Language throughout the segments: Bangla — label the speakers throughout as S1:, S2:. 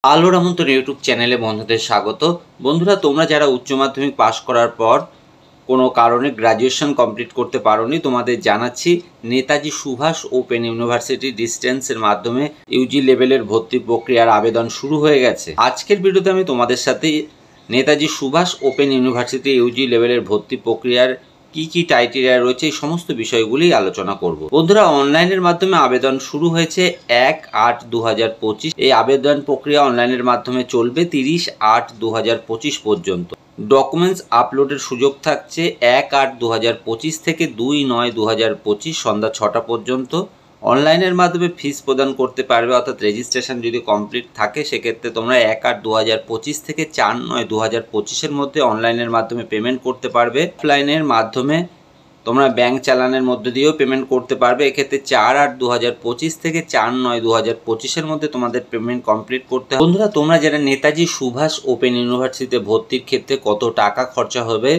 S1: আলোর আমন্ত্রণ ইউটিউব চ্যানেলে বন্ধুদের স্বাগত। বন্ধুরা, তোমরা যারা উচ্চ মাধ্যমিক পাশ করার পর কোনো কারণে গ্র্যাজুয়েশন কমপ্লিট করতে পারোনি, তোমাদের জানাচ্ছি নেতাজি সুভাষ ওপেন ইউনিভার্সিটি ডিস্টেন্সের মাধ্যমে ইউজি লেভেলের ভর্তি প্রক্রিয়ার আবেদন শুরু হয়ে গেছে। আজকের ভিডিওতে আমি তোমাদের সাথে Netaji Subhash open university UG লেভেলের ভর্তি প্রক্রিয়ার কি কি ক্রাইটেরিয়া রয়েছে এই সমস্ত বিষয়গুলি আলোচনা করব। বন্ধুরা, অনলাইনের মাধ্যমে আবেদন শুরু হয়েছে 1/8/2025। এই আবেদন প্রক্রিয়া অনলাইনের মাধ্যমে চলবে 30/8/2025 পর্যন্ত। ডকুমেন্টস আপলোডের সুযোগ থাকছে 1/8/2025 থেকে 2/9/2025 সন্ধ্যা 6টা পর্যন্ত। অনলাইনের মাধ্যমে ফিস প্রদান করতে পারবে, অর্থাৎ রেজিস্ট্রেশন যদি কমপ্লিট থাকে সেক্ষেত্রে তোমরা 1/8/2025 থেকে 4/9/2025 মধ্যে অনলাইনের মাধ্যমে পেমেন্ট করতে পারবে। অফলাইনের মাধ্যমে তোমরা ব্যাংক চালানের মধ্য দিয়েও পেমেন্ট করতে পারবে। এক্ষেত্রে 4/8/2025 থেকে 4/9/2025 মধ্যে তোমাদের পেমেন্ট কমপ্লিট করতে হবে। বন্ধুরা, তোমরা যারা নেতাজি সুভাষ ওপেন ইউনিভার্সিটিতে ভর্তির ক্ষেত্রে কত টাকা খরচা হবে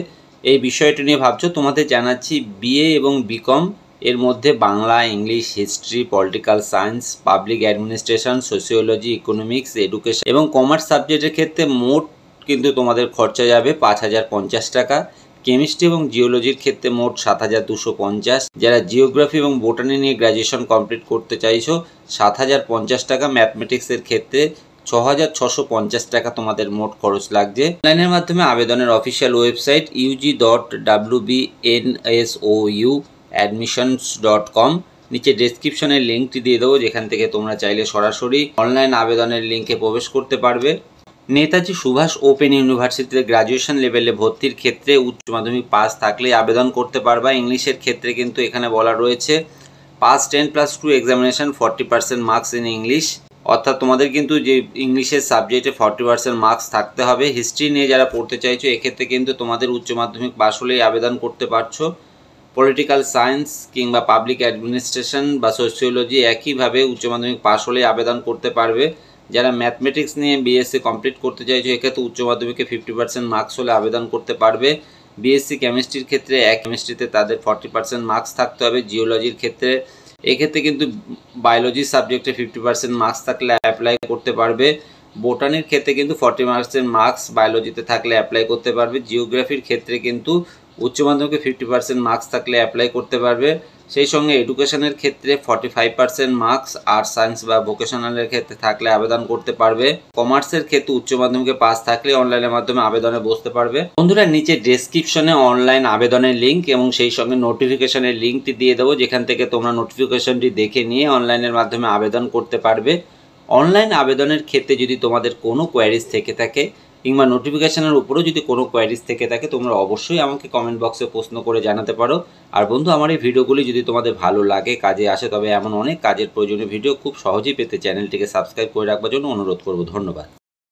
S1: এই বিষয়টি নিয়ে ভাবছো, তোমাদের জানাচ্ছি বিএ এবং বিকম এর মধ্যে Bangla, English, history, political science, public administration, sociology, economics, education এবং কমার্স সাবজেক্টের ক্ষেত্রে মোট কিন্তু তোমাদের খরচা যাবে 5,050 টাকা। কেমিস্ট্রি এবং জিওলজির ক্ষেত্রে মোট 7,250। যারা জিওগ্রাফি এবং বোটানি নিয়ে গ্র্যাজুয়েশন কমপ্লিট করতে চাইছো 7,050 টাকা। ম্যাথমেটিক্সের ক্ষেত্রে 6,650 টাকা তোমাদের মোট খরচ লাগছে। অনলাইনের মাধ্যমে আবেদনের অফিসিয়াল ওয়েবসাইট ug.wbnsouadmissions.com। নিচে ডেসক্রিপশনের লিঙ্কটি দিয়ে দেবো, যেখান থেকে তোমরা চাইলে সরাসরি অনলাইন আবেদনের লিঙ্কে প্রবেশ করতে পারবে। নেতাজি সুভাষ ওপেন ইউনিভার্সিটিতে গ্র্যাজুয়েশন লেভেলে ভর্তির ক্ষেত্রে উচ্চ মাধ্যমিক পাস থাকলে আবেদন করতে পারবা। ইংলিশের ক্ষেত্রে কিন্তু এখানে বলা রয়েছে pass 10+2 examination 40% marks in English, অর্থাৎ তোমাদের কিন্তু যে ইংলিশের সাবজেক্টে 40% মার্কস থাকতে হবে। হিস্ট্রি নিয়ে যারা পড়তে চাইছো এক্ষেত্রে কিন্তু তোমাদের উচ্চ মাধ্যমিক পাস হলেই আবেদন করতে পারছো। পলিটিক্যাল সায়েন্স কিংবা পাবলিক অ্যাডমিনিস্ট্রেশন বা সোশিওলজি একইভাবে উচ্চ মাধ্যমিক পাস হলেই আবেদন করতে পারবে। যারা ম্যাথমেটিক্স নিয়ে বিএসসি কমপ্লিট করতে চাইছো এক্ষেত্রে উচ্চ মাধ্যমিকে 50% মার্কস হলে আবেদন করতে পারবে। বিএসসি কেমিস্ট্রির ক্ষেত্রে কেমিস্ট্রিতে তাদের 40% মার্কস থাকতে হবে। জিওলজির ক্ষেত্রে এক্ষেত্রে কিন্তু বায়োলজি সাবজেক্টে 50% মার্কস থাকলে অ্যাপ্লাই করতে পারবে। বোটানির ক্ষেত্রে কিন্তু 40% মার্কস বায়োলজিতে থাকলে অ্যাপ্লাই করতে পারবে। জিওগ্রাফির ক্ষেত্রে কিন্তু উচ্চ মাধ্যমিকে 50% মার্কস থাকলে অ্যাপ্লাই করতে পারবে। সেই সঙ্গে এডুকেশনের ক্ষেত্রে 45% মার্কস, আর্টস সায়েন্স বা ভোকেশনালের ক্ষেত্রে থাকলে আবেদন করতে পারবে। কমার্সের ক্ষেত্রে উচ্চ মাধ্যমিকে পাস থাকলে অনলাইনের মাধ্যমে আবেদনে বসতে পারবে। বন্ধুরা, নিচে ডেসক্রিপশনে অনলাইন আবেদনের লিঙ্ক এবং সেই সঙ্গে নোটিফিকেশনের লিঙ্কটি দিয়ে দেবো, যেখান থেকে তোমরা নোটিফিকেশনটি দেখে নিয়ে অনলাইনের মাধ্যমে আবেদন করতে পারবে। অনলাইন আবেদনের ক্ষেত্রে যদি তোমাদের কোনো কোয়ারিজ থেকে থাকে কিংবা নোটিফিকেশনের উপরেও যদি কোনো কোয়ারিজ থেকে থাকে তোমরা অবশ্যই আমাকে কমেন্ট বক্সে প্রশ্ন করে জানাতে পারো। আর বন্ধু, আমার এই ভিডিওগুলি যদি তোমাদের ভালো লাগে, কাজে আসে, তবে এমন অনেক কাজের প্রয়োজনীয় ভিডিও খুব সহজেই পেতে চ্যানেলটিকে সাবস্ক্রাইব করে রাখবার জন্য অনুরোধ করব। ধন্যবাদ।